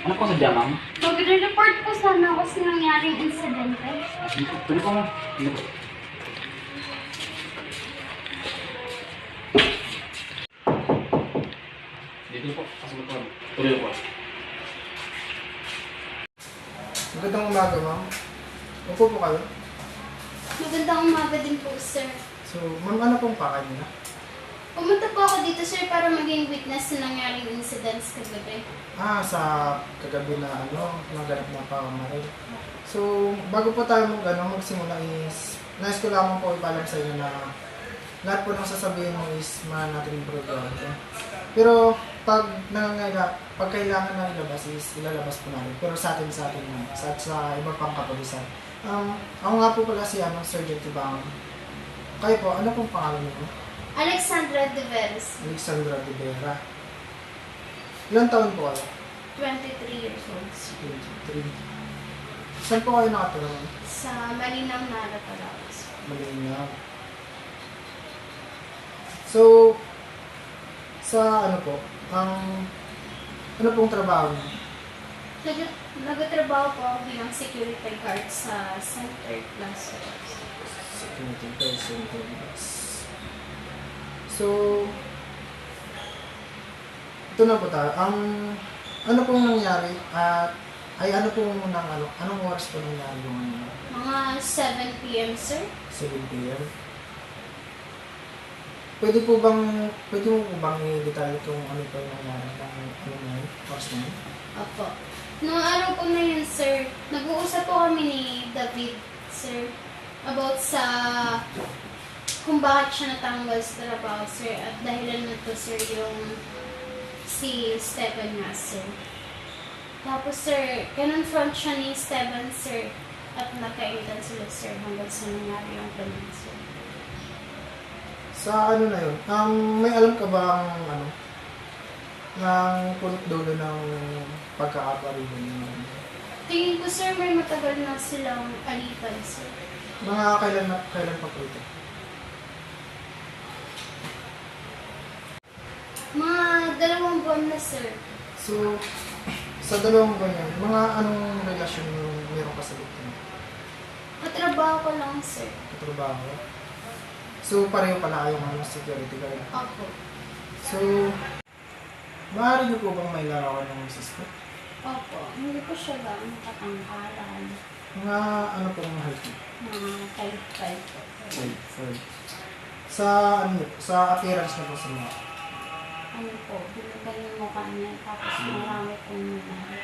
Ano po sadya, ma'am? Magre-report po sana ako sa nangyaring insidente. Pwede po, ma'am. Dito po, kasunod po. Tuloy po. Magandang umaga, ma'am. Upo po kayo. Magandang umaga din po, sir. So, ma'am, ano pong pakay niyo? Pumunta po ako dito, sir, para maging witness sa nangyaring incidents kagabi. Sa kagabi na naganap na pamamaril. So, bago po tayo magsimula is, nais ko lamang po ipalam sa inyo na lahat po ng sasabihin mo is natin improve ito. Pero, pag kailangan na ilabas is ilalabas po natin. Pero sa atin na, sa iba pang kapulisan. Ako nga po pala si Sergeant Tibang. Kayo po, ano pong pangalan niyo? Alexandra De Veres, Alexandra De Vera. Ilang taon po kayo? 23 years old. 23. Saan po kayo nakatira? Sa Malinaw na Palawas. Malinaw. So, sa ano po, ano pong trabaho niyo? Nagtatrabaho po ako bilang security guard sa Center Plaza. Security person. So, ito na po tayo. Ano pong nangyari at ano pong anong oras po nangyari yung Mga 7 p.m., sir. 7 p.m.? Pwede mo po bang i-detalye kung ano po yung nangyari ng oras na yun? Opo. Noong araw po na yun, sir, nag-uusap po kami ni David, sir, about sa kung bakit siya natanggal sa trabaho, sir, at dahilan na to, sir, yung si Stephen nga, sir. Tapos, sir, kinonfront siya ni Stephen, sir, at nagkainitan sila, sir, hanggang sa nangyari yung ganun, sir. Sa ano na yun, may alam ka ba ng punot dulo ng pagkakaparil niyo? Tingin ko, sir, may matagal na silang alitan, sir. Mga kailan pa po ito? Mga 2 buwan na, sir. So, sa 2 buwan yan, mga anong relasyon yung meron ka sa biktima? Katrabaho ko lang, sir. Katrabaho? So, pareho pala kayong security guard? Opo. So, maaari niyo po bang may larawan ng sister? Opo. Hindi ko siya lang nakatangkalan. Mga ano po ang height niyo? Mga 5'5" po. 5'5". Sa appearance na po sa mga? Ano po, binagal yung mukha niya, tapos marami pong nangyari.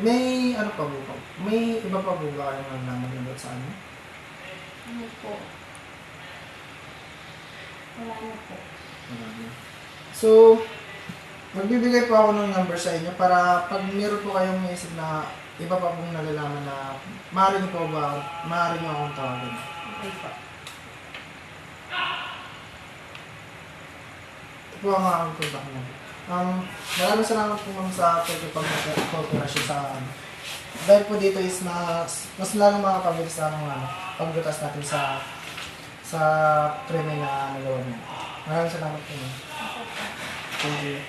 May ano pa po? May iba pa po ba kayong nalaman sa ano? Ano po? Wala na po. So, magbibigay po ako ng number sa inyo para pag meron po kayong isip na iba pa pong nalalaman na maaari niyo akong tawagin. Okay po. Ito po ang aking contact number. Maraming salamat po ma'am sa pagpapag-cooperasyon sa dahil po dito is mas lalong makakabilis na pagbutas natin sa krimen na nagawa niya. Maraming salamat po ma'am. Thank you.